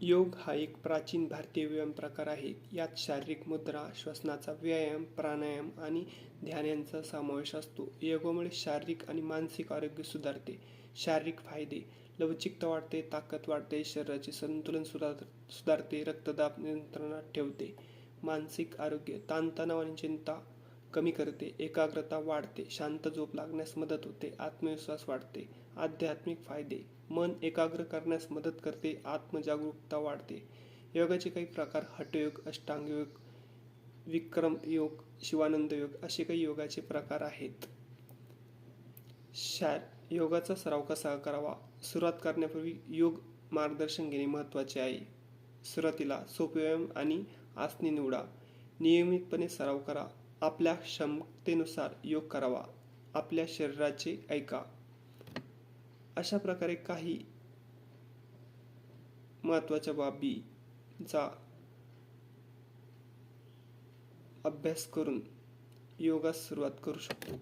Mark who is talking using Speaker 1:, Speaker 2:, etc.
Speaker 1: योग हा एक प्राचीन भारतीय व्यायाम प्रकार आहे. यात शारीरिक मुद्रा, श्वसनाचा व्यायाम, प्राणायाम आणि ध्यान यांचा समावेश असतो. योगामुळे शारीरिक आणि मानसिक आरोग्य सुधारते. शारीरिक फायदे: लवचिकता वाढते, ताकद वाढते, शरीराचे संतुलन सुधारते, रक्तदाब नियंत्रणात ठेवते. मानसिक आरोग्य: ताणतणाव आणि चिंता कमी करते, एकाग्रता वाढते, शांत झोप लागण्यास मदत होते, आत्मविश्वास वाढते. आध्यात्मिक फायदे: मन एकाग्र करण्यास मदत करते, आत्मजागरूकता वाढते. योगाचे काही प्रकार: हठयोग, अष्टांग योग, विक्रम योग, शिवानंद योग असे काही योगाचे प्रकार आहेत. योगाचा सराव कसा करावा? सुरुवात करण्यापूर्वी योग मार्गदर्शन घेणे महत्त्वाचे आहे. सुरुवातीला सोपे व्यायाम आणि आसने निवडा. नियमितपणे सराव करा. आपल्या क्षमतेनुसार योग करावा. आपल्या शरीराचे ऐका. अशा प्रकारे काही महत्त्वाच्या बाबींचा अभ्यास करून योगास सुरुवात करू शकतो.